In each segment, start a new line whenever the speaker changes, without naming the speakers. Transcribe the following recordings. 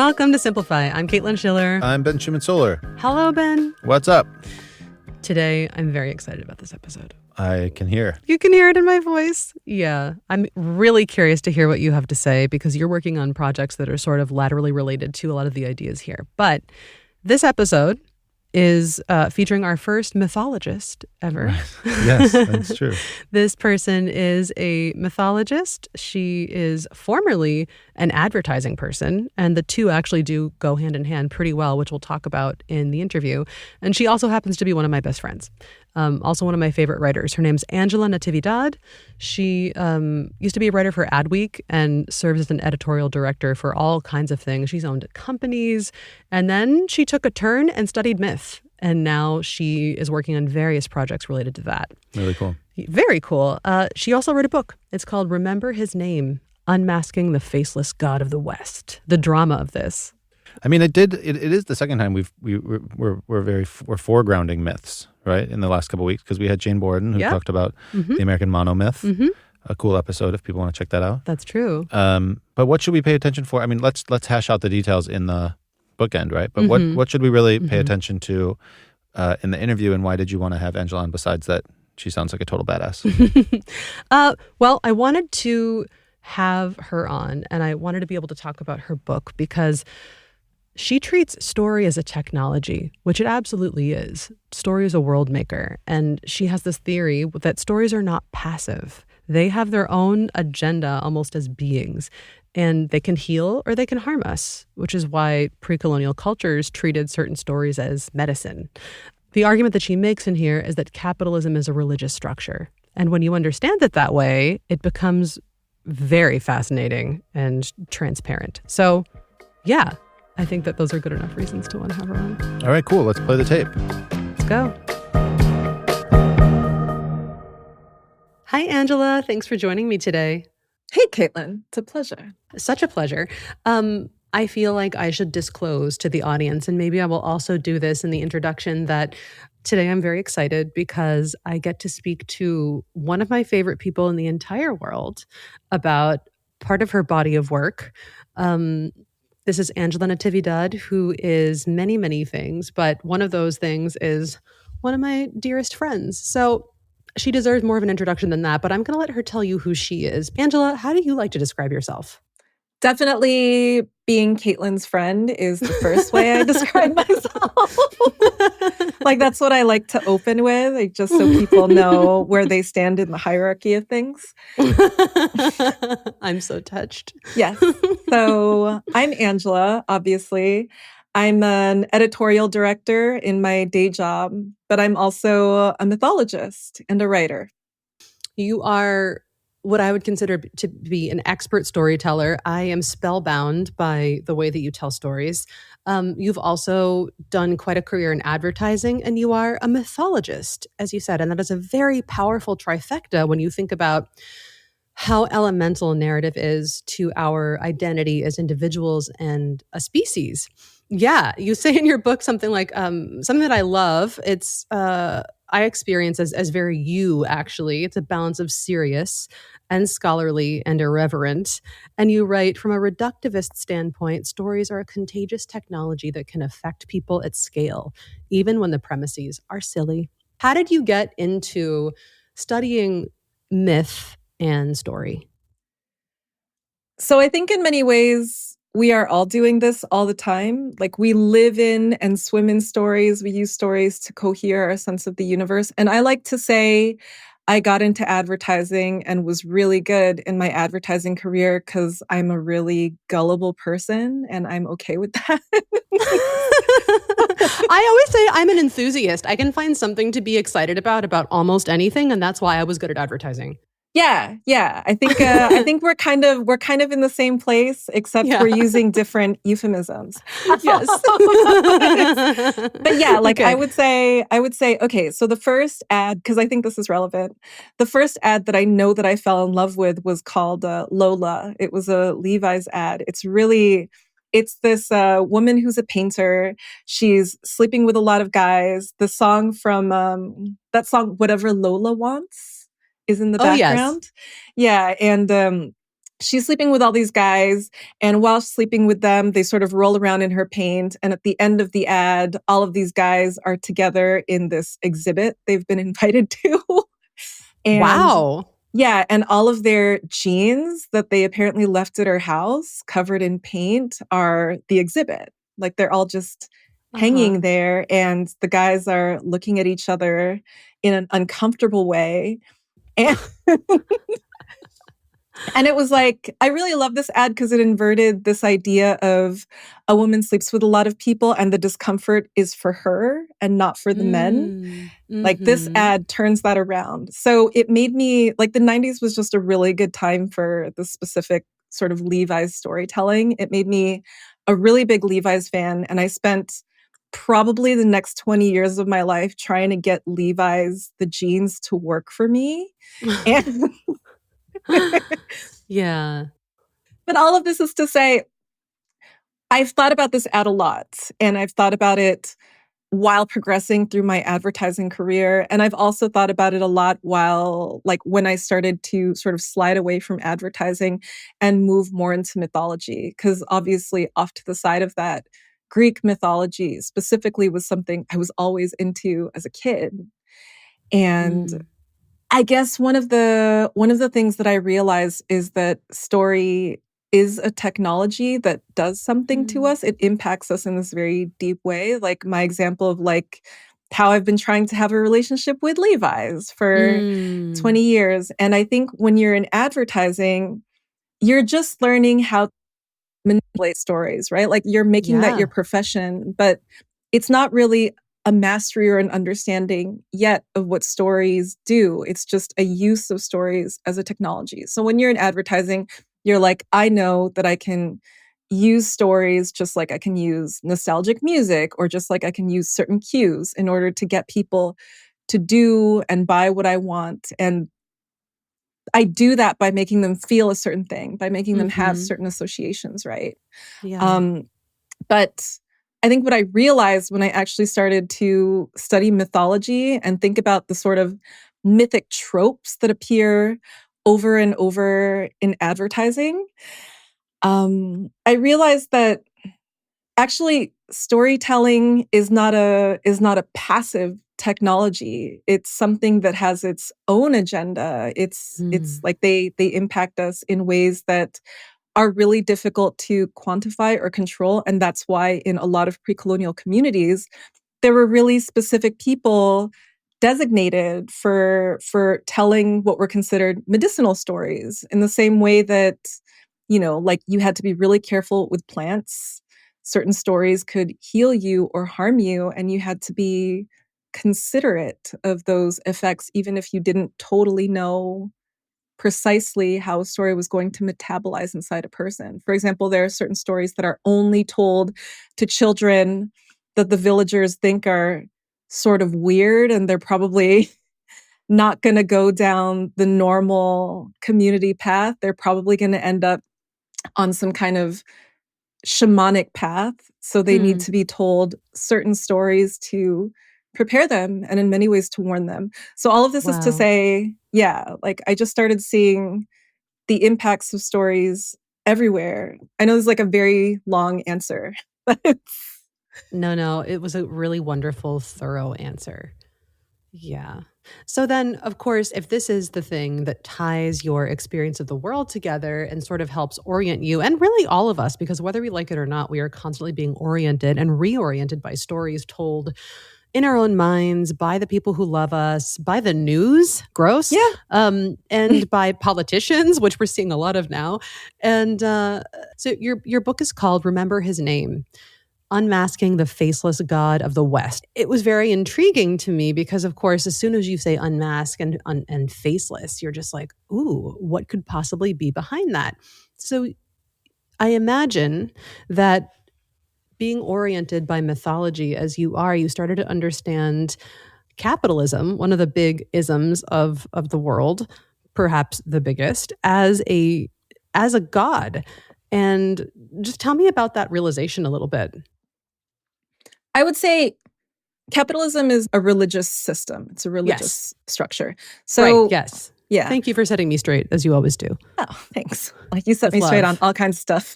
Welcome to Simplify. I'm Caitlin Schiller.
I'm Ben Schumann-Solar.
Hello, Ben.
What's up?
Today, I'm very excited about this episode.
I can hear.
You can hear it in my voice. Yeah. I'm really curious to hear what you have to say because you're working on projects that are sort of laterally related to a lot of the ideas here. But this episode is featuring our first mythologist ever.
Right. Yes, that's true.
This person is a mythologist. She is formerly an advertising person, and the two actually do go hand in hand pretty well, which we'll talk about in the interview. And she also happens to be one of my best friends. Also one of my favorite writers. Her name's Angela Natividad. She used to be a writer for Adweek and serves as an editorial director for all kinds of things. She's owned companies, and then she took a turn and studied myth. And now she is working on various projects related to that.
Really cool.
Very cool. She also wrote a book. It's called Remember His Name, Unmasking the Faceless God of the West. The drama of this.
I mean, it is the second time we're foregrounding myths, right? In the last couple of weeks, because we had Jane Borden who talked about the American monomyth. A cool episode if people want to check that out.
That's true.
But what should we pay attention for? I mean, let's hash out the details in the bookend, right? But what should we really pay attention to in the interview, and why did you want to have Angela on besides that she sounds like a total badass?
Well, I wanted to have her on, and I wanted to be able to talk about her book because she treats story as a technology, which it absolutely is. Story is a world maker, and she has this theory that stories are not passive. They have their own agenda almost as beings, and they can heal or they can harm us, which is why pre-colonial cultures treated certain stories as medicine. The argument that she makes in here is that capitalism is a religious structure. And when you understand it that way, it becomes very fascinating and transparent. So, yeah, I think that those are good enough reasons to want to have her on.
All right, cool. Let's play the tape.
Let's go. Hi, Angela. Thanks for joining me today.
Hey, Caitlin. It's a pleasure.
Such a pleasure. I feel like I should disclose to the audience, and maybe I will also do this in the introduction, that today I'm very excited because I get to speak to one of my favorite people in the entire world about part of her body of work. This is Angela Natividad, who is many, many things, but one of those things is one of my dearest friends. So she deserves more of an introduction than that, but I'm going to let her tell you who she is. Angela, how do you like to describe yourself?
Definitely being Caitlin's friend is the first way I describe myself. Like, that's what I like to open with, like, just so people know where they stand in the hierarchy of things.
I'm so touched.
Yes. So I'm Angela, obviously. I'm an editorial director in my day job, but I'm also a mythologist and a writer.
You are what I would consider to be an expert storyteller. I am spellbound by the way that you tell stories. You've also done quite a career in advertising, and you are a mythologist, as you said. And that is a very powerful trifecta when you think about how elemental narrative is to our identity as individuals and a species. Yeah, you say in your book something like, something that I love, it's I experience as very you, actually. It's a balance of serious and scholarly and irreverent. And you write, from a reductivist standpoint, stories are a contagious technology that can affect people at scale, even when the premises are silly. How did you get into studying myth and story?
So I think in many ways, we are all doing this all the time. Like, we live in and swim in stories. We use stories to cohere our sense of the universe. And I like to say I got into advertising and was really good in my advertising career because I'm a really gullible person, and I'm okay with that.
I always say I'm an enthusiast. I can find something to be excited about almost anything, and that's why I was good at advertising.
Yeah. I think we're kind of in the same place, except we're using different euphemisms.
Yes.
But yeah, like, okay. I would say, okay, so the first ad, because I think this is relevant, the first ad that I know that I fell in love with was called Lola. It was a Levi's ad. It's this woman who's a painter. She's sleeping with a lot of guys. The song from that song, Whatever Lola Wants, is in the background.
Yes.
Yeah. And she's sleeping with all these guys, and while sleeping with them, they sort of roll around in her paint. And at the end of the ad, all of these guys are together in this exhibit they've been invited to. And
Wow.
yeah, and all of their jeans that they apparently left at her house covered in paint are the exhibit. Like they're all just hanging there, and the guys are looking at each other in an uncomfortable way. And And it was like, I really love this ad because it inverted this idea of a woman sleeps with a lot of people and the discomfort is for her and not for the men. Like this ad turns that around. So it made me, like the 90s was just a really good time for the specific sort of Levi's storytelling. It made me a really big Levi's fan. And I spent probably the next 20 years of my life trying to get Levi's, the jeans, to work for me. And
Yeah.
but all of this is to say, I've thought about this ad a lot, and I've thought about it while progressing through my advertising career. And I've also thought about it a lot while, like, when I started to sort of slide away from advertising and move more into mythology. Because obviously, off to the side of that, Greek mythology specifically was something I was always into as a kid. And I guess one of the things that I realized is that story is a technology that does something to us. It impacts us in this very deep way. Like my example of like how I've been trying to have a relationship with Levi's for 20 years. And I think when you're in advertising, you're just learning how to manipulate stories, right? Like you're making that your profession, but it's not really a mastery or an understanding yet of what stories do. It's just a use of stories as a technology. So when you're in advertising, you're like, I know that I can use stories just like I can use nostalgic music or just like I can use certain cues in order to get people to do and buy what I want. And I do that by making them feel a certain thing, by making them have certain associations, right?
Yeah.
But I think what I realized when I actually started to study mythology and think about the sort of mythic tropes that appear over and over in advertising, I realized that actually storytelling is not a passive technology. It's something that has its own agenda. It's like they impact us in ways that are really difficult to quantify or control. And that's why in a lot of pre-colonial communities, there were really specific people designated for telling what were considered medicinal stories in the same way that, like you had to be really careful with plants. Certain stories could heal you or harm you, and you had to be considerate of those effects, even if you didn't totally know precisely how a story was going to metabolize inside a person. For example, there are certain stories that are only told to children that the villagers think are sort of weird, and they're probably not going to go down the normal community path. They're probably going to end up on some kind of shamanic path. So they need to be told certain stories to prepare them and in many ways to warn them. So all of this is to say, yeah, like I just started seeing the impacts of stories everywhere. I know this is like a very long answer, but
No, it was a really wonderful, thorough answer. Yeah. So then, of course, if this is the thing that ties your experience of the world together and sort of helps orient you, and really all of us, because whether we like it or not, we are constantly being oriented and reoriented by stories told in our own minds by the people who love us, by the news, gross,
yeah.
and by politicians, which we're seeing a lot of now. And so your book is called Remember His Name. Unmasking the Faceless God of the West. It was very intriguing to me because, of course, as soon as you say unmask and faceless, you're just like, ooh, what could possibly be behind that? So I imagine that being oriented by mythology as you are, you started to understand capitalism, one of the big isms of the world, perhaps the biggest, as a god. And just tell me about that realization a little bit.
I would say capitalism is a religious system. It's a religious structure. So
right, yes.
Yeah.
Thank you for setting me straight, as you always do.
Oh, thanks. Like you set
With
me straight
love.
on all kinds of stuff.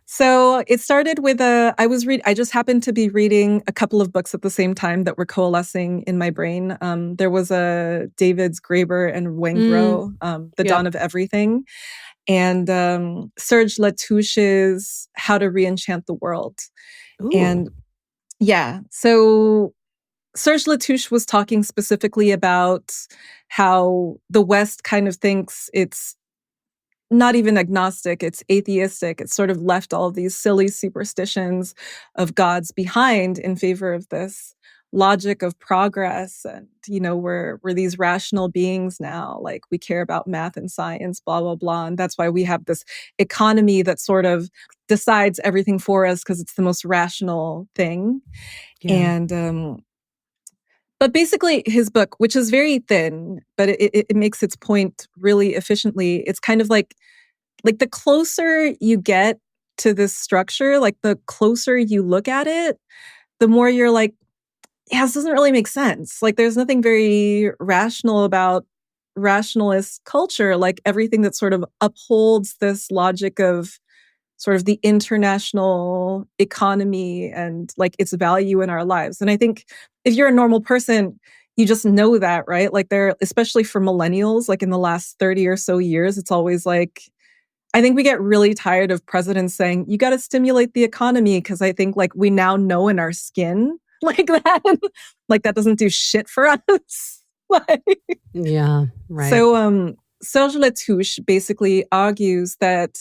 So it started with I just happened to be reading a couple of books at the same time that were coalescing in my brain. There was a David's Graeber and Wengro, The Dawn of Everything, and Serge Latouche's How to Reenchant the World.
Ooh.
And yeah, so Serge Latouche was talking specifically about how the West kind of thinks it's not even agnostic, it's atheistic. It's sort of left all of these silly superstitions of gods behind in favor of this logic of progress. And, we're these rational beings now. Like we care about math and science, blah, blah, blah. And that's why we have this economy that sort of decides everything for us because it's the most rational thing.
Yeah.
And, but basically his book, which is very thin, but it makes its point really efficiently. It's kind of like the closer you get to this structure, like the closer you look at it, the more you're like, yeah, this doesn't really make sense. Like there's nothing very rational about rationalist culture, like everything that sort of upholds this logic of sort of the international economy and like its value in our lives. And I think if you're a normal person, you just know that, right? Like especially for millennials, like in the last 30 or so years, it's always like, I think we get really tired of presidents saying, you got to stimulate the economy because I think like we now know in our skin like that, like that doesn't do shit for us.
Yeah, right.
So Serge Latouche basically argues that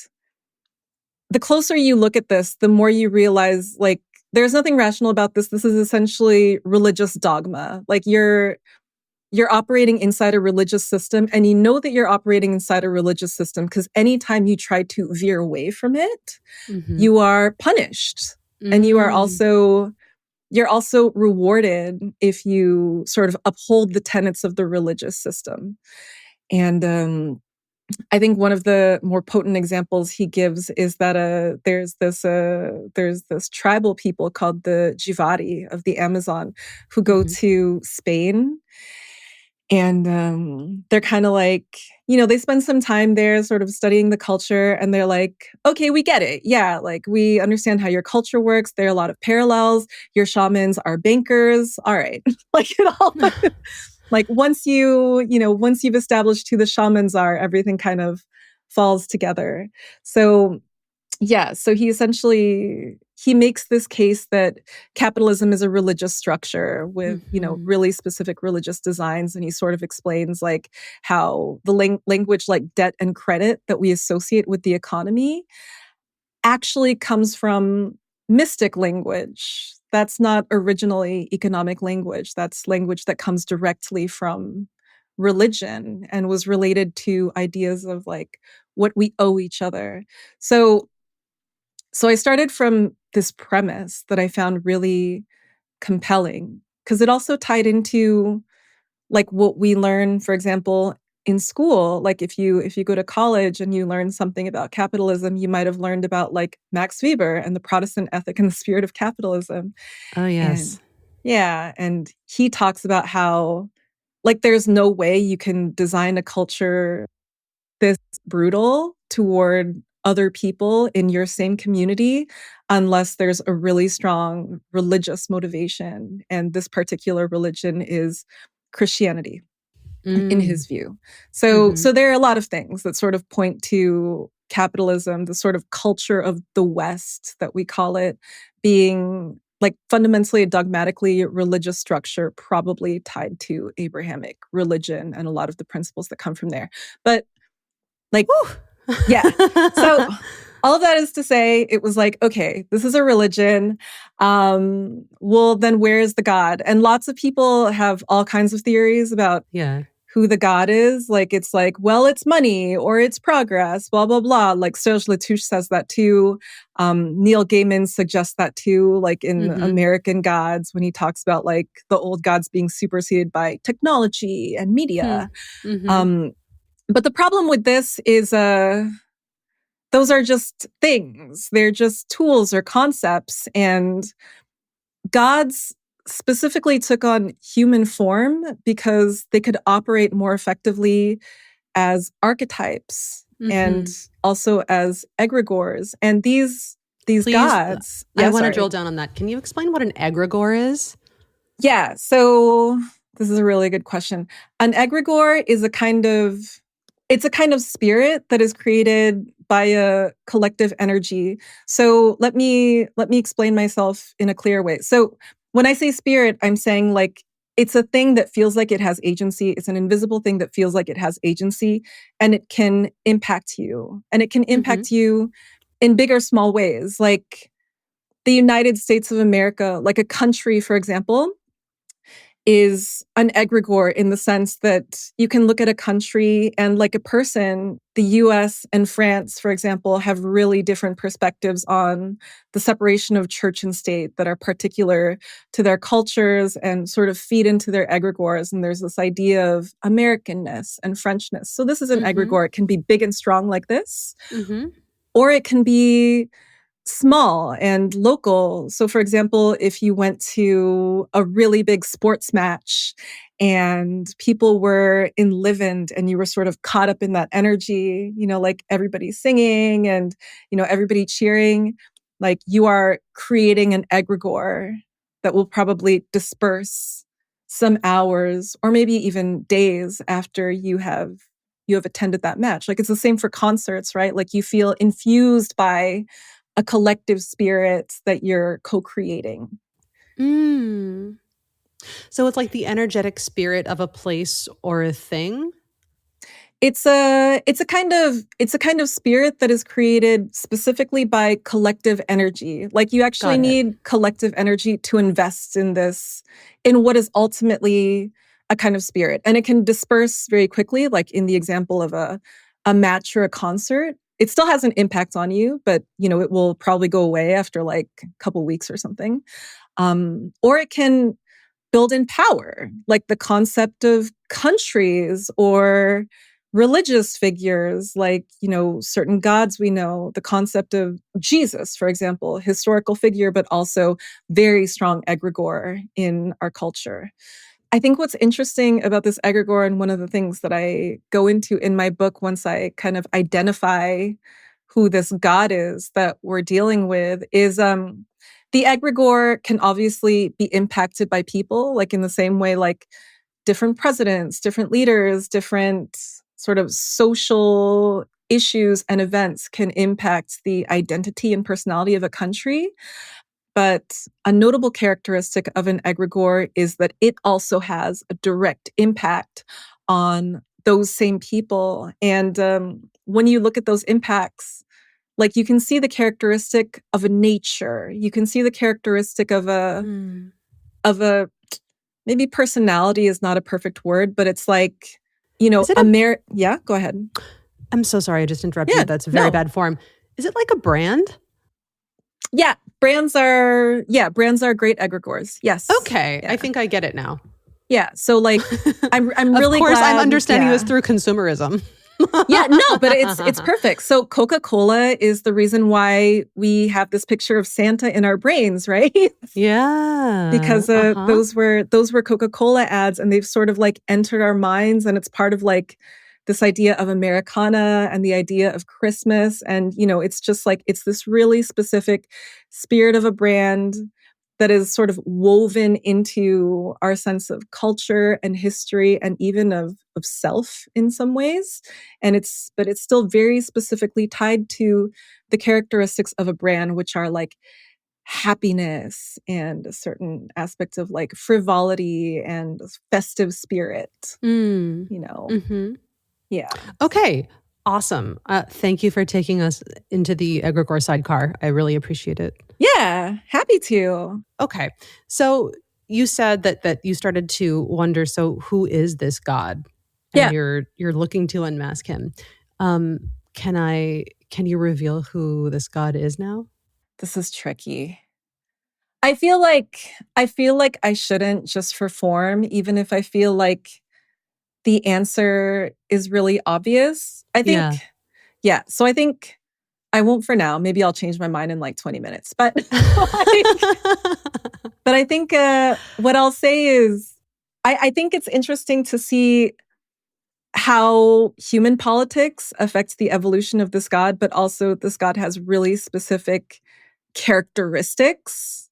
the closer you look at this, the more you realize like there's nothing rational about this. This is essentially religious dogma. Like you're operating inside a religious system, and you know that you're operating inside a religious system because anytime you try to veer away from it, you are punished. And you're also rewarded if you sort of uphold the tenets of the religious system. And I think one of the more potent examples he gives is that there's this tribal people called the Jivari of the Amazon who go to Spain. And they're kind of like, they spend some time there sort of studying the culture, and they're like, okay, we get it. Yeah, like we understand how your culture works. There are a lot of parallels. Your shamans are bankers. All right. Like it all like once you've established who the shamans are, everything kind of falls together. So yeah, so he makes this case that capitalism is a religious structure with, really specific religious designs. And he sort of explains like how the language like debt and credit that we associate with the economy actually comes from mystic language. That's not originally economic language. That's language that comes directly from religion and was related to ideas of like what we owe each other. So I started from this premise that I found really compelling because it also tied into like what we learn, for example, in school. Like if you go to college and you learn something about capitalism, you might have learned about like Max Weber and the Protestant ethic and the spirit of capitalism.
Oh, yes.
And he talks about how like there's no way you can design a culture this brutal toward other people in your same community unless there's a really strong religious motivation. And this particular religion is Christianity in his view. So there are a lot of things that sort of point to capitalism, the sort of culture of the West that we call it, being like fundamentally a dogmatically religious structure, probably tied to Abrahamic religion and a lot of the principles that come from there. But like, yeah. So all of that is to say, it was like, okay, this is a religion. Well, then where's the God? And lots of people have all kinds of theories about who the God is. Like, it's like, well, it's money or it's progress, blah, blah, blah. Like Serge Latouche says that too. Neil Gaiman suggests that too, like in American Gods, when he talks about like the old gods being superseded by technology and media. But the problem with this is those are just things. They're just tools or concepts. And gods specifically took on human form because they could operate more effectively as archetypes and also as egregores. And these
Please,
gods.
I want to drill down on that. Can you explain what an egregore is?
Yeah, so this is a really good question. An egregore is a kind of spirit that is created by a collective energy. So let me explain myself in a clear way. So when I say spirit, I'm saying like it's a thing that feels like it has agency. It's an invisible thing that feels like it has agency, and it can impact you. And it can impact you in big or small ways. Like the United States of America, like a country, for example, is an egregore in the sense that you can look at a country and like a person, the US and France, for example, have really different perspectives on the separation of church and state that are particular to their cultures and sort of feed into their egregores. And there's this idea of Americanness and Frenchness. So this is an egregore. It can be big and strong like this, or it can be small and local. So, for example, if you went to a really big sports match and people were enlivened and you were sort of caught up in that energy, you know, like everybody singing and, you know, everybody cheering, like you are creating an egregore that will probably disperse some hours or maybe even days after you have attended that match. Like it's the same for concerts, right? Like you feel infused by a collective spirit that you're co-creating.
So it's like the energetic spirit of a place or a thing?
It's a kind of spirit that is created specifically by collective energy. Like you actually need collective energy to invest in this, in what is ultimately a kind of spirit. And it can disperse very quickly, like in the example of a match or a concert. It still has an impact on you, but you know, it will probably go away after like a couple weeks or something. Or it can build in power, like the concept of countries or religious figures, like, you know, certain gods we know, the concept of Jesus, for example, historical figure, but also very strong egregore in our culture. I think what's interesting about this egregore, and one of the things that I go into in my book once I kind of identify who this god is that we're dealing with, is the egregore can obviously be impacted by people, like in the same way, like different presidents, different leaders, different sort of social issues and events can impact the identity and personality of a country. But a notable characteristic of an egregore is that it also has a direct impact on those same people. And when you look at those impacts, like you can see the characteristic of a nature. You can see the characteristic of a maybe personality is not a perfect word, but it's like, you know, yeah, go ahead.
I'm so sorry. I just interrupted you. That's very bad form. Is it like a brand?
Yeah, brands are great egregores. Yes.
Okay. Yeah. I think I get it now.
Yeah. So like, I'm really
Of course,
glad,
I'm understanding this through consumerism.
Yeah, no, but it's perfect. So Coca-Cola is the reason why we have this picture of Santa in our brains, right?
Yeah.
Because those were Coca-Cola ads, and they've sort of like entered our minds, and it's part of like this idea of Americana and the idea of Christmas. And, you know, it's just like, it's this really specific spirit of a brand that is sort of woven into our sense of culture and history and even of self in some ways. But it's still very specifically tied to the characteristics of a brand, which are like happiness and a certain aspect of like frivolity and festive spirit, you know? Yeah.
Okay. Awesome. Thank you for taking us into the egregore sidecar. I really appreciate it.
Yeah, happy to.
Okay. So you said that you started to wonder, so who is this god? And you're looking to unmask him. Can you reveal who this god is now?
This is tricky. I feel like I shouldn't, just for form, even if I feel like the answer is really obvious. I think, so I think I won't for now. Maybe I'll change my mind in like 20 minutes. But But I think what I'll say is, I think it's interesting to see how human politics affects the evolution of this god, but also this god has really specific characteristics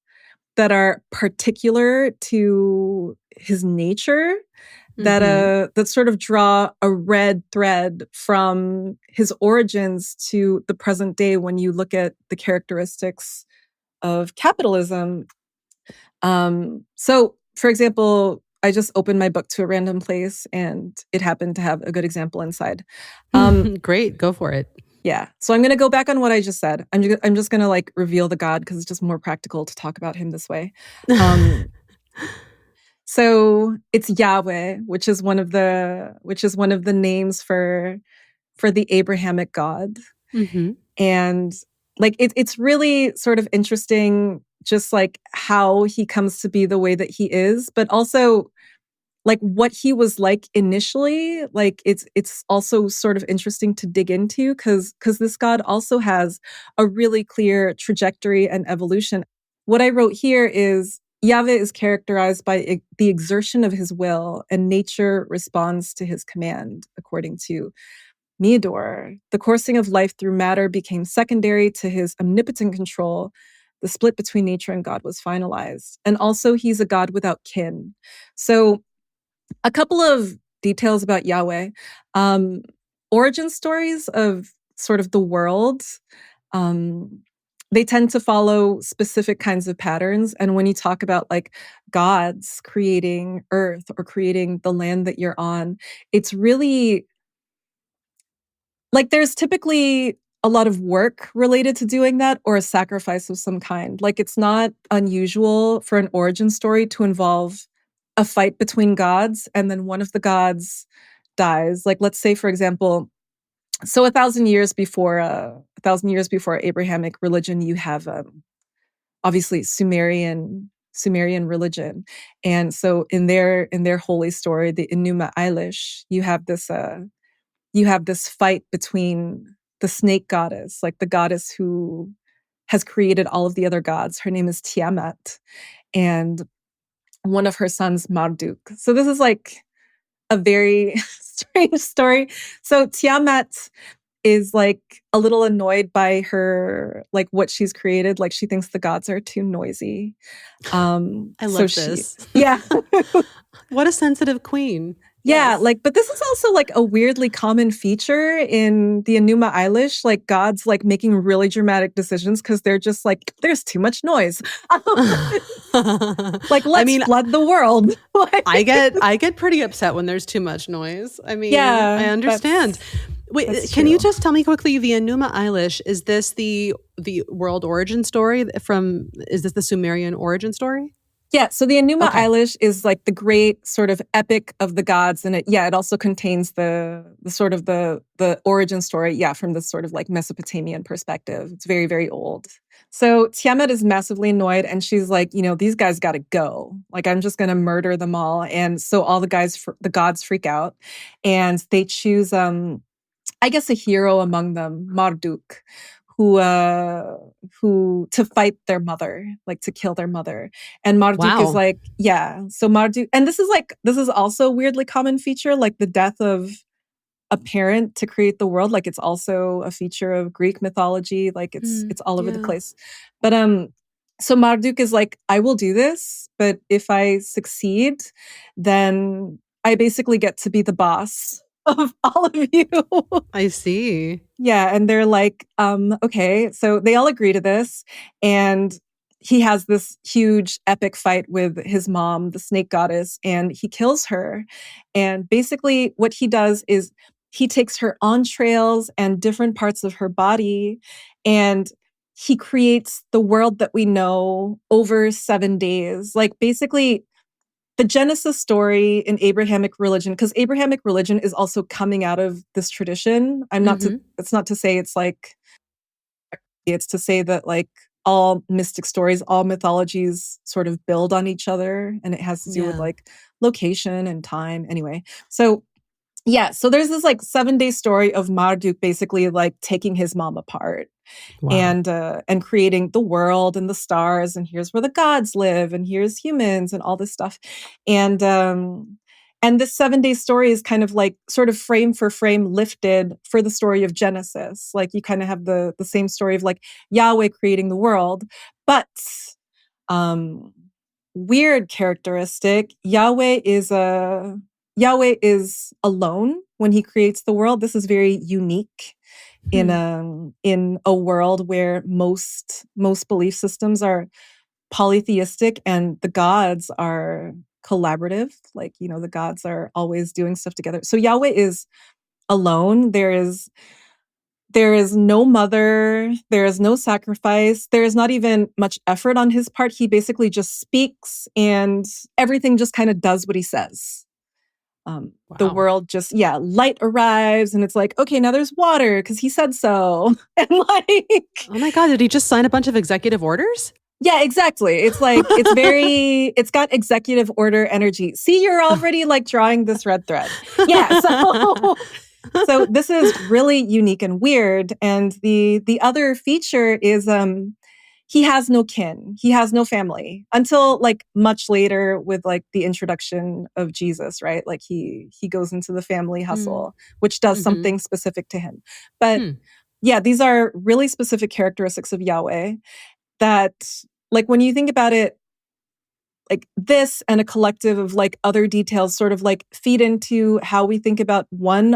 that are particular to his nature that sort of draw a red thread from his origins to the present day when you look at the characteristics of capitalism. So, for example, I just opened my book to a random place and it happened to have a good example inside.
Great, go for it.
Yeah. So I'm going to go back on what I just said. I'm just going to like reveal the god because it's just more practical to talk about him this way. So it's Yahweh, which is one of the names for the Abrahamic God. And like it's really sort of interesting just like how he comes to be the way that he is, but also like what he was like initially. Like it's also sort of interesting to dig into because this god also has a really clear trajectory and evolution. What I wrote here is Yahweh is characterized by the exertion of his will, and nature responds to his command, according to Meador. The coursing of life through matter became secondary to his omnipotent control. The split between nature and God was finalized. And also, he's a God without kin. So, a couple of details about Yahweh. Origin stories of sort of the world. They tend to follow specific kinds of patterns. And when you talk about like gods creating earth or creating the land that you're on, it's really like there's typically a lot of work related to doing that or a sacrifice of some kind. Like it's not unusual for an origin story to involve a fight between gods and then one of the gods dies. Like let's say, for example, so 1,000 years before Abrahamic religion, you have obviously Sumerian religion, and so in their holy story, the Enuma Elish, you have this fight between the snake goddess, like the goddess who has created all of the other gods. Her name is Tiamat, and one of her sons, Marduk. So this is like a very strange story. So Tiamat is like a little annoyed by her, like what she's created. Like she thinks the gods are too noisy.
I love this.
Yeah.
What a sensitive queen.
Yeah,
Yes.
like, but this is also like a weirdly common feature in the Enuma Elish, like gods like making really dramatic decisions because they're just like, there's too much noise. Like, let's flood the world.
I get pretty upset when there's too much noise. I mean,
yeah,
I understand. Wait, can you just tell me quickly, the Enuma Elish, is this the world origin story is this the Sumerian origin story?
Yeah, so the Enuma Elish is like the great sort of epic of the gods, and it also contains the sort of the origin story, from this sort of like Mesopotamian perspective. It's very, very old. So Tiamat is massively annoyed, and she's like, these guys got to go. Like, I'm just going to murder them all. And so all the gods freak out, and they choose, I guess, a hero among them, Marduk, who to fight their mother, like to kill their mother. And Marduk is like, so Marduk, and this is also a weirdly common feature, like the death of a parent to create the world. Like it's also a feature of Greek mythology. Like it's all over the place. But so Marduk is like, I will do this, but if I succeed, then I basically get to be the boss of all of you.
I see.
Yeah. And they're like, okay. So they all agree to this. And he has this huge epic fight with his mom, the snake goddess, and he kills her. And basically what he does is he takes her entrails and different parts of her body, and he creates the world that we know over 7 days. Like basically the Genesis story in Abrahamic religion, because Abrahamic religion is also coming out of this tradition. It's not to say it's like, it's to say that like all mystic stories, all mythologies sort of build on each other, and it has to do with like location and time. Anyway, so Yeah, so there's this like 7-day story of Marduk basically like taking his mom apart.
Wow.
And creating the world and the stars, and here's where the gods live, and here's humans, and all this stuff. And this 7-day story is kind of like sort of frame for frame lifted for the story of Genesis. Like you kind of have the same story of like Yahweh creating the world, but um weird characteristic, Yahweh is alone when he creates the world. This is very unique in a world where most belief systems are polytheistic and the gods are collaborative. Like, the gods are always doing stuff together. So Yahweh is alone. There is no mother, there is no sacrifice, there is not even much effort on his part. He basically just speaks and everything just kind of does what he says. The world just, light arrives and it's like, okay, now there's water because he said so. And like,
oh my God, did he just sign a bunch of executive orders?
Yeah, exactly. It's like, it's got executive order energy. See, you're already like drawing this red thread. Yeah. So this is really unique and weird. And the other feature is, he has no kin. He has no family until like much later with like the introduction of Jesus, right? Like he goes into the family hustle, which does something specific to him. But yeah, these are really specific characteristics of Yahweh that, like, when you think about it, like this and a collective of like other details sort of like feed into how we think about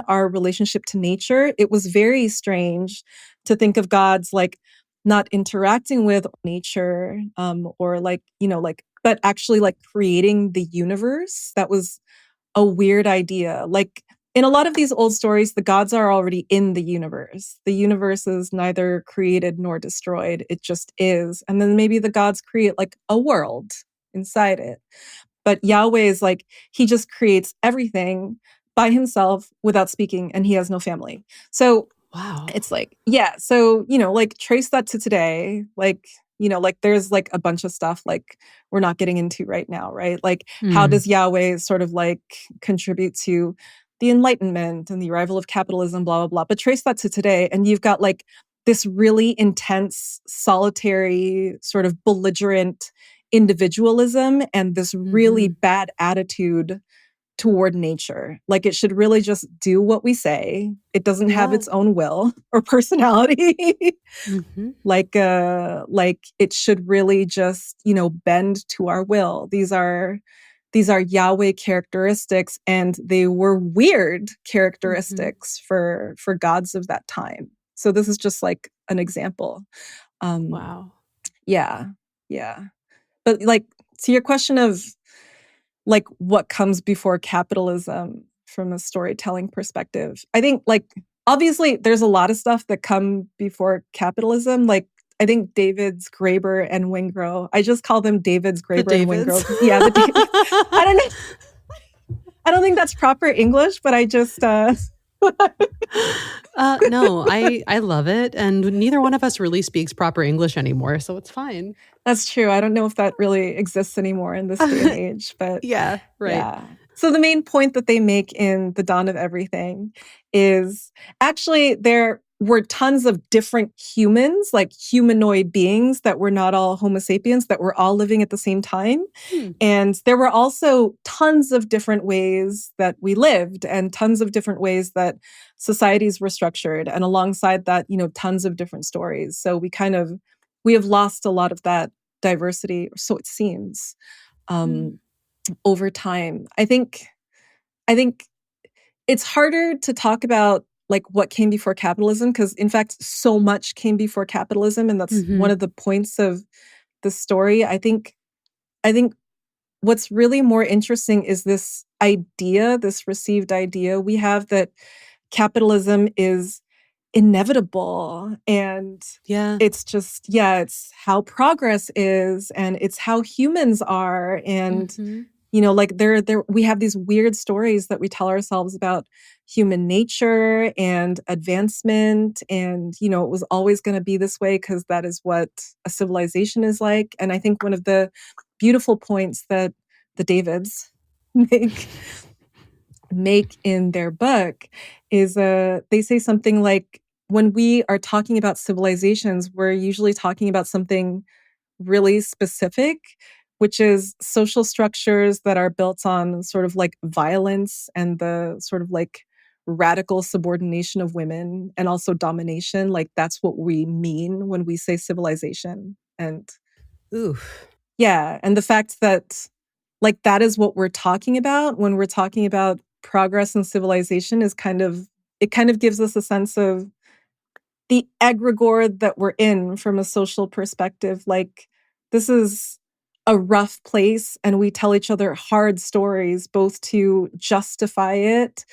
our relationship to nature. It was very strange to think of gods like not interacting with nature, or like, but actually like creating the universe. That was a weird idea. Like in a lot of these old stories, the gods are already in the universe. The universe is neither created nor destroyed. It just is. And then maybe the gods create like a world inside it. But Yahweh is like, he just creates everything by himself without speaking, and he has no family. So
wow,
it's like, yeah. So, like trace that to today. Like, like there's like a bunch of stuff like we're not getting into right now, right? Like how does Yahweh sort of like contribute to the Enlightenment and the arrival of capitalism, blah, blah, blah. But trace that to today, and you've got like this really intense, solitary, sort of belligerent individualism and this really bad attitude toward nature. Like it should really just do what we say. It doesn't have its own will or personality. Like it should really just, bend to our will. These are Yahweh characteristics, and they were weird characteristics for gods of that time. So this is just like an example.
Wow.
Yeah. But like to your question of like what comes before capitalism from a storytelling perspective, I think like obviously there's a lot of stuff that come before capitalism. Like I think David's Graeber and Wingrove. I just call them David's Graeber and Wingrove. Yeah, I don't know. I don't think that's proper English, but I just
no, I love it. And neither one of us really speaks proper English anymore, so it's fine.
That's true. I don't know if that really exists anymore in this day and age, but
yeah, right.
Yeah. So the main point that they make in The Dawn of Everything is actually there were tons of different humans, like humanoid beings that were not all Homo sapiens, that were all living at the same time. And there were also tons of different ways that we lived and tons of different ways that societies were structured. And alongside that, tons of different stories. So we have lost a lot of that diversity, or so it seems, over time. I think it's harder to talk about like what came before capitalism, because in fact, so much came before capitalism. And that's one of the points of the story. I think what's really more interesting is this received idea we have that capitalism is inevitable, and it's just it's how progress is, and it's how humans are, and like there we have these weird stories that we tell ourselves about human nature and advancement, and it was always going to be this way because that is what a civilization is like. And I think one of the beautiful points that the Davids make make in their book is they say something like, when we are talking about civilizations, we're usually talking about something really specific, which is social structures that are built on sort of like violence and the sort of like radical subordination of women and also domination. Like that's what we mean when we say civilization. And
Oof.
yeah, and the fact that like that is what we're talking about when we're talking about progress and civilization is it kind of gives us a sense of the egregore that we're in from a social perspective. Like, this is a rough place, and we tell each other hard stories, both to justify it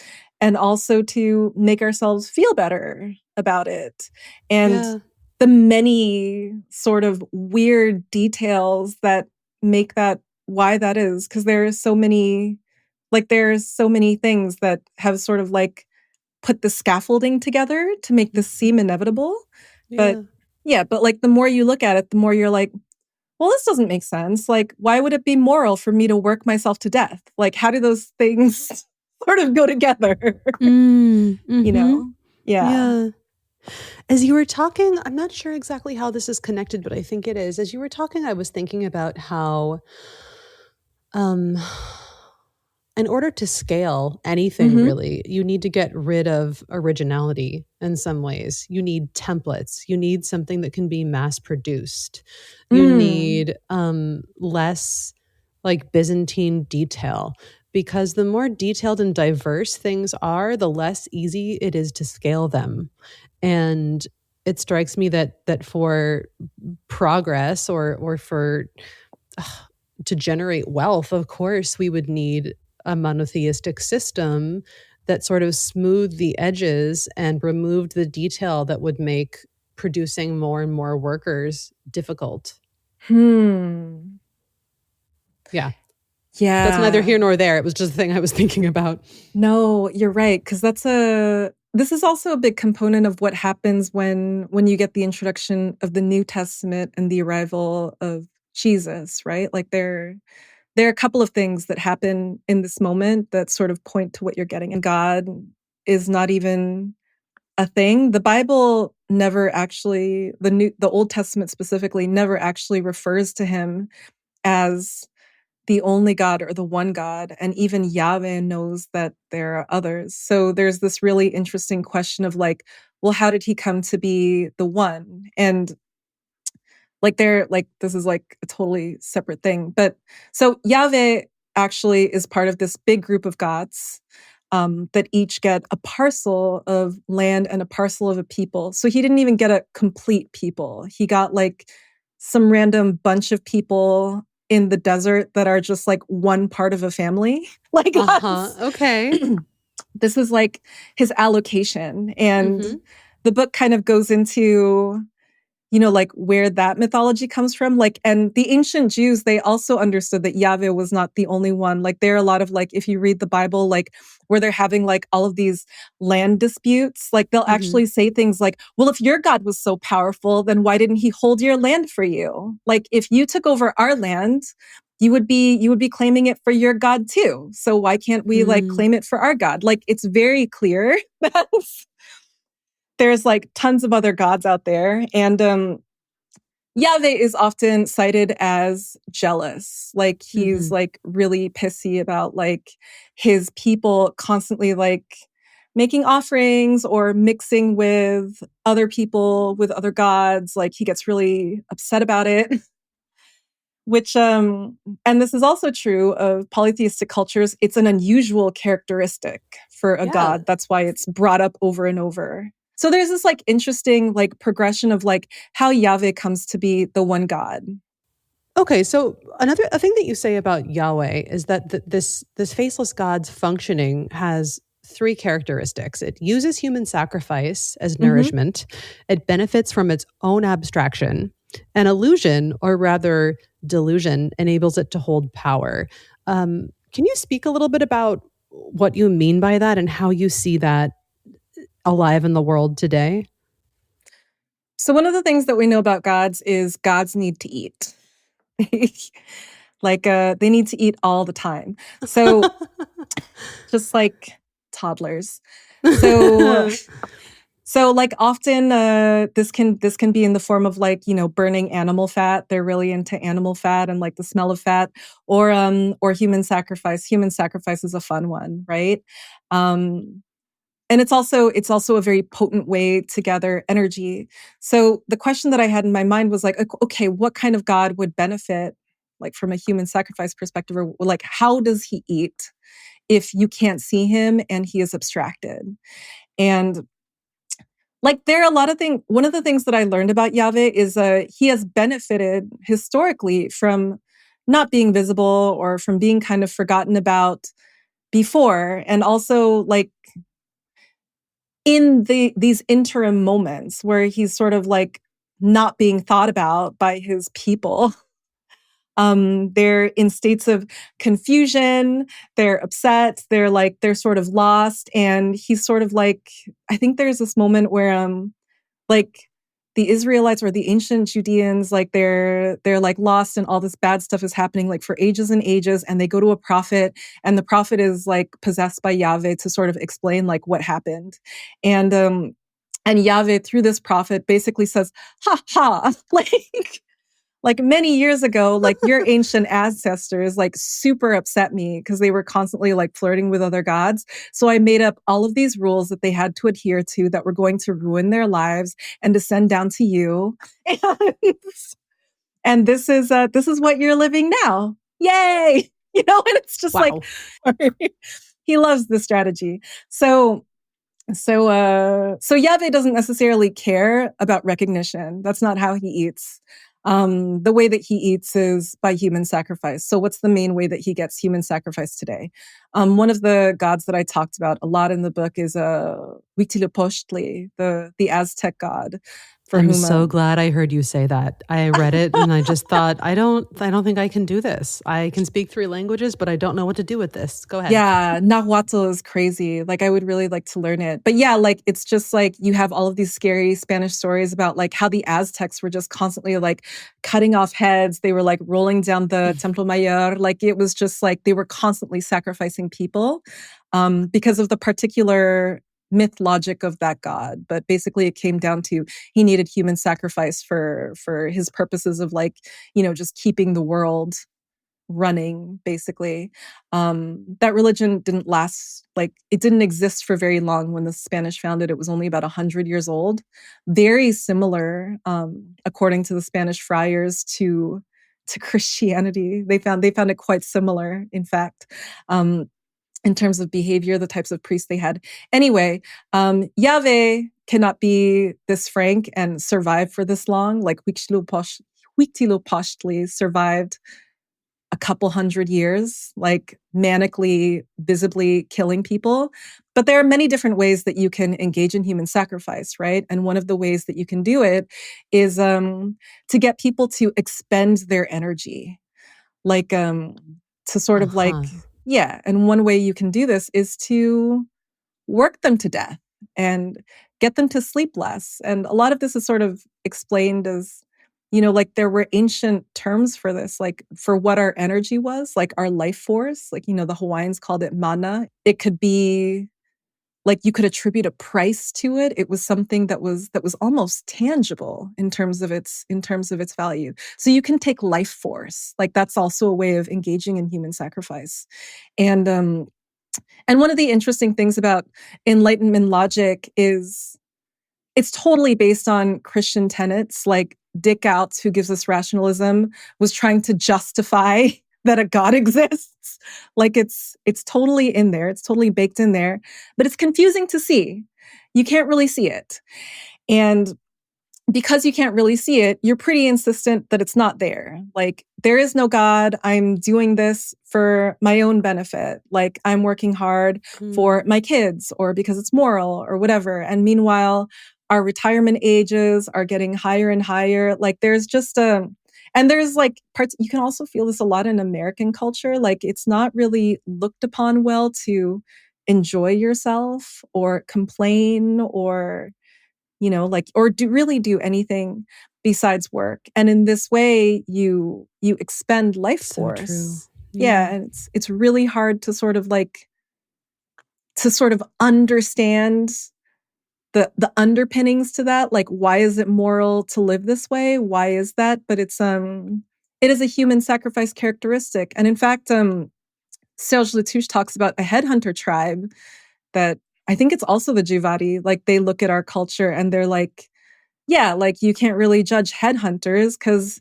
and also to make ourselves feel better about it. And
Yeah.
the many sort of weird details that make that why that is, because there's so many things that have sort of like put the scaffolding together to make this seem inevitable. But
Yeah.
yeah, but like the more you look at it, the more you're like, well, this doesn't make sense. Like, why would it be moral for me to work myself to death? Like, how do those things sort of go together? You
Mm-hmm.
know? Yeah.
Yeah. As you were talking, I'm not sure exactly how this is connected, but I think it is. As you were talking, I was thinking about how, um, in order to scale anything
Mm-hmm.
really, you need to get rid of originality in some ways. You need templates. You need something that can be mass produced. You
Mm.
need less like Byzantine detail, because the more detailed and diverse things are, the less easy it is to scale them. And it strikes me that for progress or for to generate wealth, of course, we would need a monotheistic system that sort of smoothed the edges and removed the detail that would make producing more and more workers difficult.
Hmm.
Yeah. That's neither
Yeah.
here nor there. It was just a thing I was thinking about.
No, you're right. Because this is also a big component of what happens when you get the introduction of the New Testament and the arrival of Jesus, right? Like there are a couple of things that happen in this moment that sort of point to what you're getting. And God is not even a thing. The Bible never actually, the Old Testament specifically, never actually refers to him as the only God or the one God. And even Yahweh knows that there are others. So there's this really interesting question of like, well, how did he come to be the one? And this is like a totally separate thing. But so Yahweh actually is part of this big group of gods that each get a parcel of land and a parcel of a people. So he didn't even get a complete people. He got like some random bunch of people in the desert that are just like one part of a family like
Uh-huh.
us.
Okay.
This is like his allocation. And
Mm-hmm.
the book kind of goes into like where that mythology comes from. Like, and the ancient Jews, they also understood that Yahweh was not the only one. Like, there are a lot of like, if you read the Bible, like where they're having like all of these land disputes, like they'll
Mm-hmm.
actually say things like, well, if your God was so powerful, then why didn't he hold your land for you? Like, if you took over our land, you would be claiming it for your God too. So why can't we like
Mm.
claim it for our God? Like, it's very clear that there's like tons of other gods out there. And Yahweh is often cited as jealous. Like
Mm-hmm.
he's like really pissy about like his people constantly like making offerings or mixing with other people, with other gods. Like he gets really upset about it. Which and this is also true of polytheistic cultures. It's an unusual characteristic for a
Yeah.
god. That's why it's brought up over and over. So there's this like interesting like progression of like how Yahweh comes to be the one God.
Okay, so a thing that you say about Yahweh is that this faceless God's functioning has three characteristics. It uses human sacrifice as
Mm-hmm.
nourishment. It benefits from its own abstraction. An illusion, or rather delusion, enables it to hold power. Can you speak a little bit about what you mean by that and how you see that alive in the world today?
So one of the things that we know about gods is gods need to eat. Like they need to eat all the time. So just like toddlers. So so like often this can be in the form of like, burning animal fat. They're really into animal fat and like the smell of fat, or human sacrifice. Human sacrifice is a fun one, right? And it's also a very potent way to gather energy. So the question that I had in my mind was like, okay, what kind of God would benefit like from a human sacrifice perspective, or like how does he eat if you can't see him and he is abstracted? And like there are a lot of things. One of the things that I learned about Yahweh is he has benefited historically from not being visible or from being kind of forgotten about before, and also like in these interim moments where he's sort of like not being thought about by his people. They're in states of confusion, they're upset, they're sort of lost. And he's sort of like, I think there's this moment where like the Israelites or the ancient Judeans, like they're like lost and all this bad stuff is happening like for ages and ages. And they go to a prophet, and the prophet is like possessed by Yahweh to sort of explain like what happened. And Yahweh through this prophet basically says, ha ha, like many years ago, like your ancient ancestors like super upset me because they were constantly like flirting with other gods. So I made up all of these rules that they had to adhere to that were going to ruin their lives and descend down to you. And this is what you're living now. Yay! And it's just like
Wow.
he loves the strategy. So Yahweh doesn't necessarily care about recognition. That's not how he eats. The way that he eats is by human sacrifice. So what's the main way that he gets human sacrifice today? One of the gods that I talked about a lot in the book is Huitzilopochtli, the Aztec god.
I'm so glad I heard you say that. I read it and I just thought, I don't think I can do this. I can speak 3 languages, but I don't know what to do with this. Go ahead.
Yeah, Nahuatl is crazy. Like I would really like to learn it. But yeah, like it's just like you have all of these scary Spanish stories about like how the Aztecs were just constantly like cutting off heads. They were like rolling down the Templo Mayor. Like it was just like they were constantly sacrificing people because of the particular myth logic of that god. But basically it came down to he needed human sacrifice for his purposes of like, just keeping the world running, basically. That religion didn't last, like it didn't exist for very long. When the Spanish found it, it was only about 100 years old. Very similar, according to the Spanish friars, to Christianity. They found it quite similar, in fact. In terms of behavior, the types of priests they had. Anyway, Yahweh cannot be this frank and survive for this long. Like Huitzilopochtli survived a couple hundred years, like manically, visibly killing people. But there are many different ways that you can engage in human sacrifice, right? And one of the ways that you can do it is to get people to expend their energy, like to sort of like, yeah. And one way you can do this is to work them to death and get them to sleep less. And a lot of this is sort of explained as, like there were ancient terms for this, like for what our energy was, like our life force, like, the Hawaiians called it mana. It could be like you could attribute a price to it. It was something that was almost tangible in terms of its value. So you can take life force, like that's also a way of engaging in human sacrifice. And one of the interesting things about Enlightenment logic is it's totally based on Christian tenets. Like Dick Out, who gives us rationalism, was trying to justify that a God exists. Like it's totally in there. It's totally baked in there, but it's confusing to see. You can't really see it. And because you can't really see it, you're pretty insistent that it's not there. Like, there is no God. I'm doing this for my own benefit. Like, I'm working hard for my kids or because it's moral or whatever. And meanwhile, our retirement ages are getting higher and higher. Like, there's just and there's like parts, you can also feel this a lot in American culture. Like, it's not really looked upon well to enjoy yourself or complain or like, or really do anything besides work. And in this way, you expend life
So true.
force. Yeah. And it's really hard to sort of understand the underpinnings to that. Like, why is it moral to live this way? Why is that? But it is a human sacrifice characteristic. And in fact, Serge Latouche talks about a headhunter tribe that I think it's also the Juvati. Like, they look at our culture and they're like, yeah, like, you can't really judge headhunters because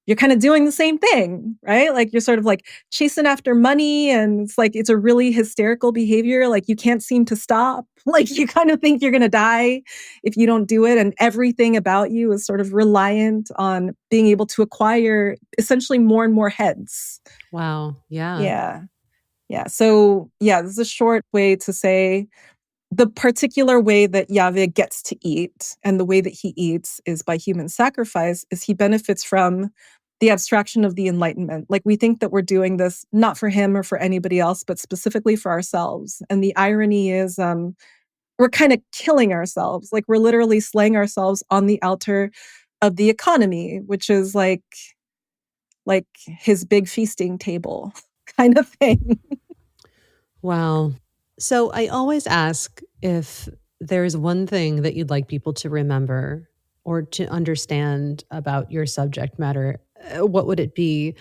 you're kind of doing the same thing, right? Like, you're sort of like chasing after money, and it's like, it's a really hysterical behavior. Like, you can't seem to stop. Like, you kind of think you're going to die if you don't do it. And everything about you is sort of reliant on being able to acquire essentially more and more heads.
Wow. Yeah.
Yeah. Yeah. So, yeah, this is a short way to say the particular way that Yahweh gets to eat and the way that he eats is by human sacrifice, is he benefits from the abstraction of the Enlightenment. Like, we think that we're doing this not for him or for anybody else, but specifically for ourselves. And the irony is we're kind of killing ourselves. Like, we're literally slaying ourselves on the altar of the economy, which is like his big feasting table kind of thing.
Wow. So I always ask if there's one thing that you'd like people to remember or to understand about your subject matter. What would it be?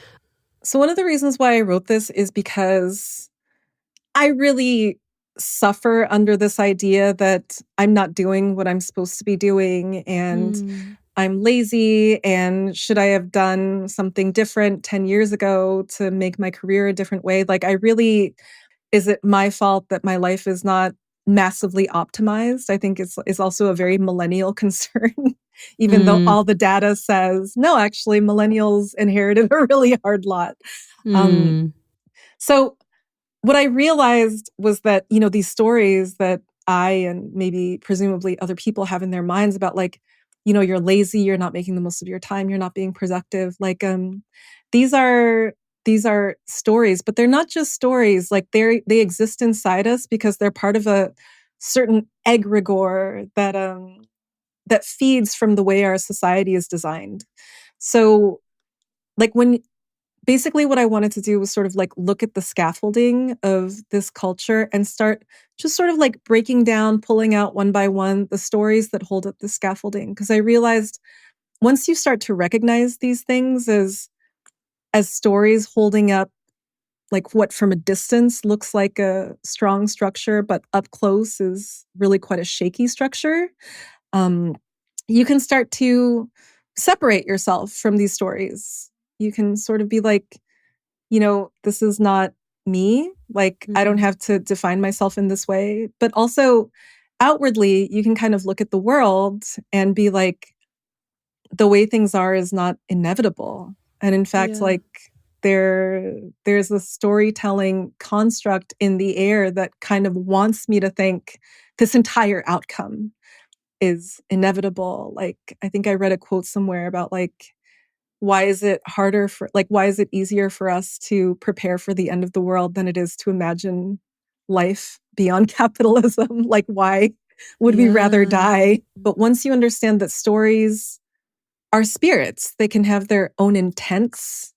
So one of the reasons why I wrote this is because I really suffer under this idea that I'm not doing what I'm supposed to be doing, and I'm lazy, and should I have done something different 10 years ago to make my career a different way? Like, is it my fault that my life is not massively optimized? I think it's also a very millennial concern, even though all the data says, no, actually, millennials inherited a really hard lot. So what I realized was that, these stories that I and maybe presumably other people have in their minds about, like, you're lazy, you're not making the most of your time, you're not being productive. Like, these are stories, but they're not just stories. Like, they exist inside us because they're part of a certain egregore that feeds from the way our society is designed. So, like, basically what I wanted to do was sort of like look at the scaffolding of this culture and start just sort of like breaking down, pulling out one by one the stories that hold up the scaffolding. Because I realized once you start to recognize these things as stories holding up, like, what from a distance looks like a strong structure, but up close is really quite a shaky structure, you can start to separate yourself from these stories. You can sort of be like, this is not me. Like, I don't have to define myself in this way. But also outwardly, you can kind of look at the world and be like, the way things are is not inevitable. And in fact, like, there's a storytelling construct in the air that kind of wants me to think this entire outcome is inevitable. Like, I think I read a quote somewhere about, like, why is it easier for us to prepare for the end of the world than it is to imagine life beyond capitalism? Like, why would we rather die? But once you understand that stories are spirits, they can have their own intents.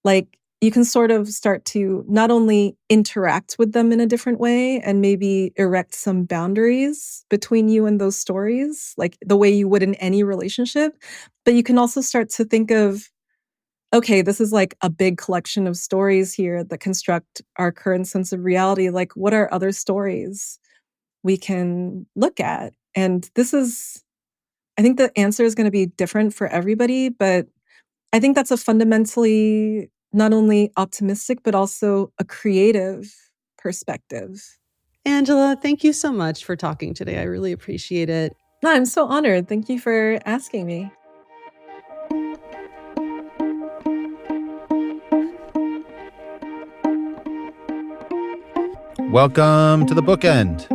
Like, you can sort of start to not only interact with them in a different way and maybe erect some boundaries between you and those stories, like the way you would in any relationship, but you can also start to think of, okay, this is like a big collection of stories here that construct our current sense of reality. Like, what are other stories we can look at? And I think the answer is going to be different for everybody, but I think that's a fundamentally not only optimistic, but also a creative perspective.
Angela, thank you so much for talking today. I really appreciate it.
No, I'm so honored. Thank you for asking me.
Welcome to the bookend,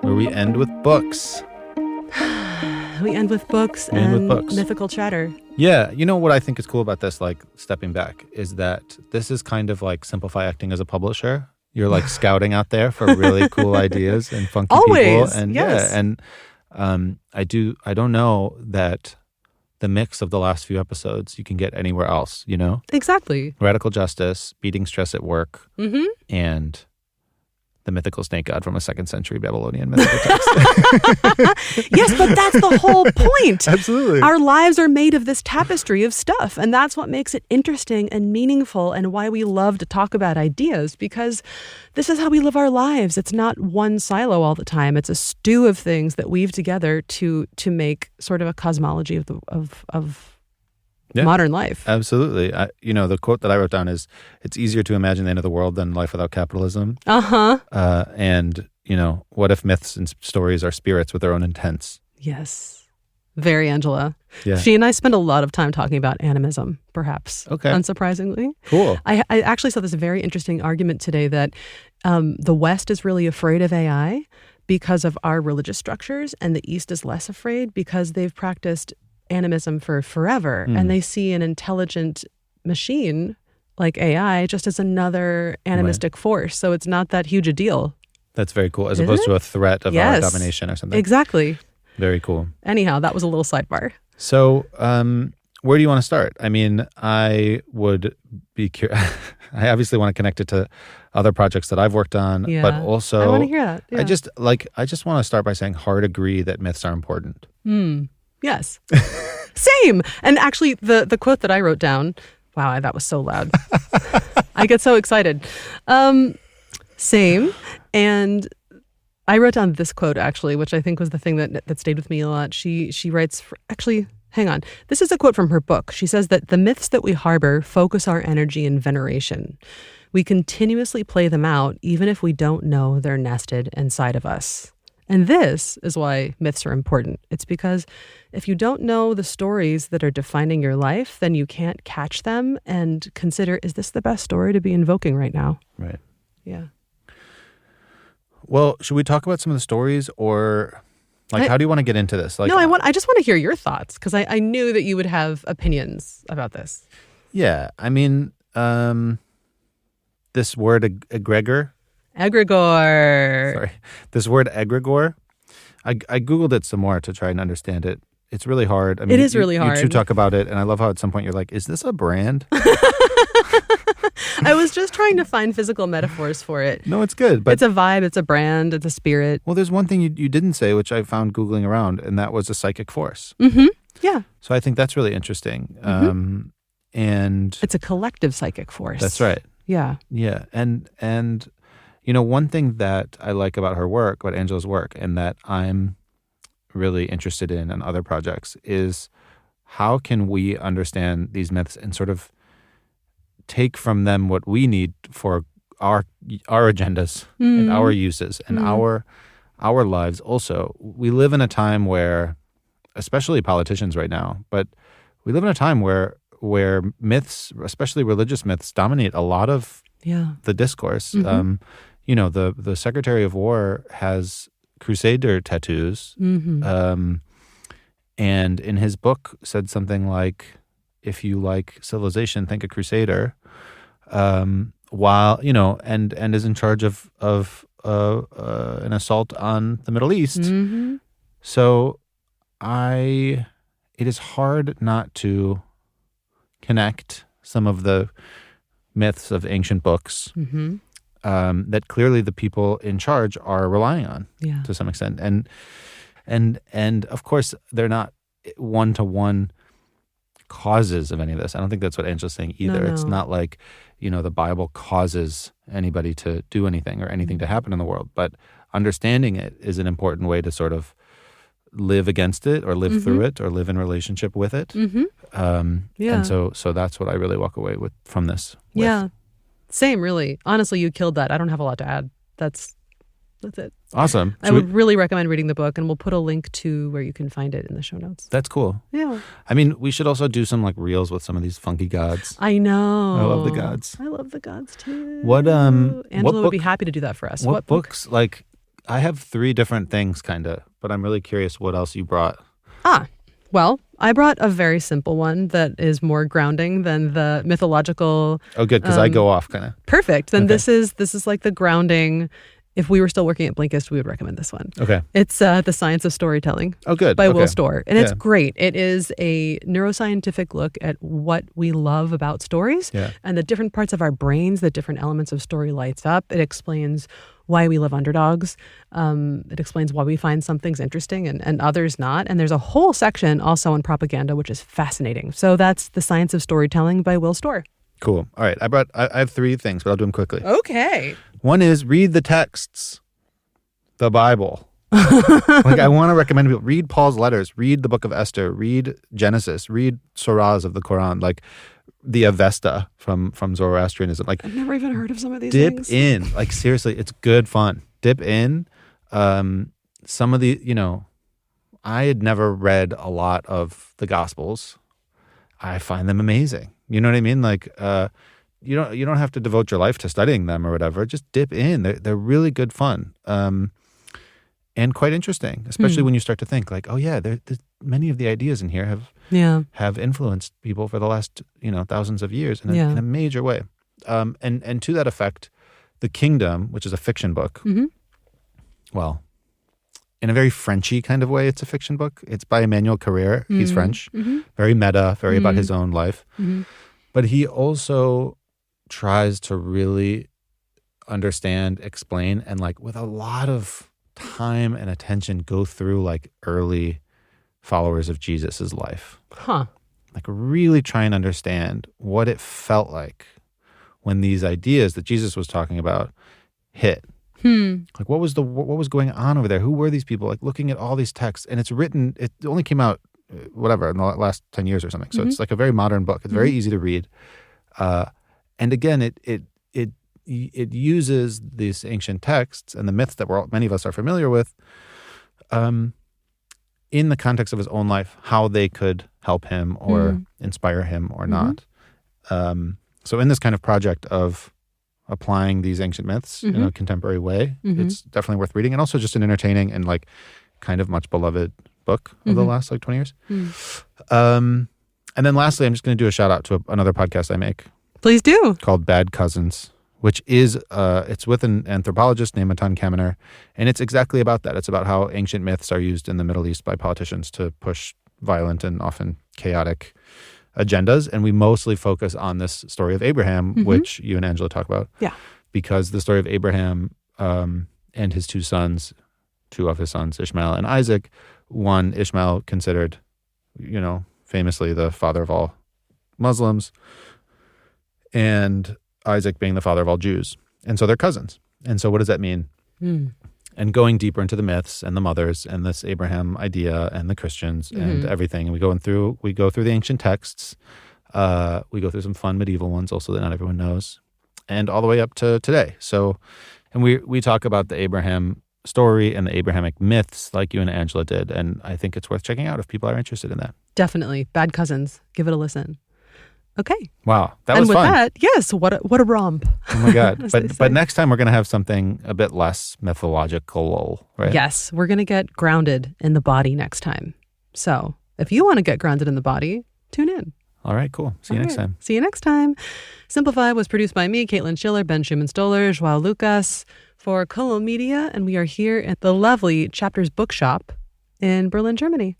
where we end with books.
We end with books and mythical chatter.
Yeah. You know what I think is cool about this, like, stepping back, is that this is kind of like Simplify acting as a publisher. You're like scouting out there for really cool ideas and funky people. And yes. I don't know that the mix of the last few episodes you can get anywhere else, you know?
Exactly.
Radical justice, beating stress at work, and the mythical snake god from a 2nd century Babylonian mythical text.
Yes, but that's the whole point.
Absolutely.
Our lives are made of this tapestry of stuff, and that's what makes it interesting and meaningful, and why we love to talk about ideas, because this is how we live our lives. It's not one silo all the time. It's a stew of things that weave together to make sort of a cosmology of modern life.
Absolutely. The quote that I wrote down is, "It's easier to imagine the end of the world than life without capitalism." And, what if myths and stories are spirits with their own intents?
Yes. Very Angela.
Yeah.
She and I spend a lot of time talking about animism, perhaps.
Okay.
Unsurprisingly.
Cool.
I actually saw this very interesting argument today that the West is really afraid of AI because of our religious structures, and the East is less afraid because they've practiced animism for forever, and they see an intelligent machine like AI just as another animistic force. So it's not that huge a deal.
That's very cool, as opposed to a threat of our domination or something.
Exactly.
Very cool.
Anyhow, that was a little sidebar.
So where do you want to start? I mean, I would be curious. I obviously want to connect it to other projects that I've worked on, but also
I want to hear that. Yeah.
I just want to start by saying hard agree that myths are important.
Yes. Same. And actually, the quote that I wrote down, wow, that was so loud. I get so excited. Same. And I wrote down this quote, actually, which I think was the thing that stayed with me a lot. She writes, hang on. This is a quote from her book. She says that the myths that we harbor focus our energy in veneration. We continuously play them out, even if we don't know they're nested inside of us. And this is why myths are important. It's because if you don't know the stories that are defining your life, then you can't catch them and consider, is this the best story to be invoking right now?
Right.
Yeah.
Well, should we talk about some of the stories, or how do you want to get into this?
No, I just want to hear your thoughts, because I knew that you would have opinions about this.
Yeah. I mean, this word egregore.
Egregore.
Sorry. This word egregore, I Googled it some more to try and understand it. It's really hard. I mean,
it is really hard.
You two talk about it, and I love how at some point you're like, is this a brand?
I was just trying to find physical metaphors for it.
No, it's good. But
it's a vibe, it's a brand, it's a spirit.
Well, there's one thing you didn't say, which I found Googling around, and that was a psychic force.
Mm-hmm. Yeah.
So I think that's really interesting. And
it's a collective psychic force.
That's right.
Yeah.
Yeah. And one thing that I like about her work, about Angela's work, and that I'm really interested in other projects, is how can we understand these myths and sort of take from them what we need for our agendas and our uses and our lives. Also, we live in a time where, especially politicians right now, but we live in a time where myths, especially religious myths, dominate a lot of the discourse. The Secretary of War has Crusader tattoos, and in his book said something like, if you like civilization, think a crusader, while, and is in charge of an assault on the Middle East. So it is hard not to connect some of the myths of ancient books that clearly the people in charge are relying on to some extent. And of course, they're not one-to-one causes of any of this. I don't think that's what Angela's saying either. No. It's not like, the Bible causes anybody to do anything or anything to happen in the world. But understanding it is an important way to sort of live against it or live through it or live in relationship with it. And so that's what I really walk away with from this.
Yeah. Same, really. Honestly, you killed that. I don't have a lot to add. That's it.
Awesome.
I would really recommend reading the book, and we'll put a link to where you can find it in the show notes.
That's cool.
Yeah.
I mean, we should also do some reels with some of these funky gods.
I know.
I love the gods.
I love the gods too.
Angela
would be happy to do that for us.
What books? I have 3 different things, kind of, but I'm really curious what else you brought.
Well, I brought a very simple one that is more grounding than the mythological.
Oh, good, because I go off kind of.
Perfect. Then this is like the grounding if we were still working at Blinkist, we would recommend this one.
Okay.
It's The Science of Storytelling.
Oh, good.
By
Okay.
Will Storr. And it's
Yeah.
great. It is a neuroscientific look at what we love about stories and the different parts of our brains, the different elements of story lights up. It explains why we love underdogs. It explains why we find some things interesting and others not. And there's a whole section also on propaganda, which is fascinating. So that's The Science of Storytelling by Will Storr.
Cool. All right. I have 3 things, but I'll do them quickly.
Okay.
One is read the texts, the Bible. Like, I want to recommend people read Paul's letters, read the book of Esther, read Genesis, read surahs of the Quran, like the Avesta from Zoroastrianism. Like,
I've never even heard of some of these
dip
things.
in. Like, seriously, it's good fun. Dip in. Some of the, I had never read a lot of the Gospels. I find them amazing. You know what I mean? Like, you don't have to devote your life to studying them or whatever. Just dip in. They're really good fun, and quite interesting. Especially when you start to think, like, oh yeah, many of the ideas in here have influenced people for the last thousands of years in a major way. And to that effect, The Kingdom, which is a fiction book, well, in a very Frenchy kind of way, it's a fiction book. It's by Emmanuel Carrère. He's French, very meta, very about his own life. But he also tries to really understand, explain, and like with a lot of time and attention go through like early followers of Jesus's life. Like really try and understand what it felt like when these ideas that Jesus was talking about hit. Like what was going on over there? Who were these people? Like looking at all these texts, and it only came out whatever in the last 10 years or something. So it's like a very modern book. It's very easy to read. And again, it uses these ancient texts and the myths that many of us are familiar with, in the context of his own life, how they could help him or inspire him or not. So in this kind of project of applying these ancient myths in a contemporary way, it's definitely worth reading, and also just an entertaining and like kind of much beloved book of the last like 20 years. And then lastly, I'm just going to do a shout out to another podcast I make.
Please do.
Called Bad Cousins, which is it's with an anthropologist named Matan Kaminer, and it's exactly about that. It's about how ancient myths are used in the Middle East by politicians to push violent and often chaotic agendas. And we mostly focus on this story of Abraham, which you and Angela talk about. Yeah. Because the story of Abraham and his 2 of his sons, Ishmael and Isaac, one, Ishmael considered, famously the father of all Muslims, and Isaac being the father of all Jews. And so they're cousins. And so what does that mean? And going deeper into the myths and the mothers and this Abraham idea and the Christians and everything. And we go through the ancient texts. We go through some fun medieval ones also that not everyone knows, and all the way up to today. So, and we talk about the Abraham story and the Abrahamic myths like you and Angela did. And I think it's worth checking out if people are interested in that.
Definitely. Bad Cousins. Give it a listen. Okay.
Wow. That was fun.
And with that, yes, what a romp.
Oh my God. But next time we're going to have something a bit less mythological, right?
Yes. We're going to get grounded in the body next time. So if you want to get grounded in the body, tune in.
All right, cool. See you next time.
See you next time. Simplify was produced by me, Caitlin Schiller, Ben Schumann-Stoller, Joao Lucas for Colo Media, and we are here at the lovely Chapters Bookshop in Berlin, Germany.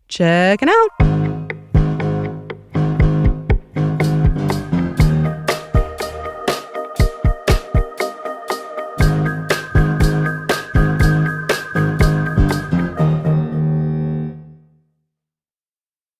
Check it out.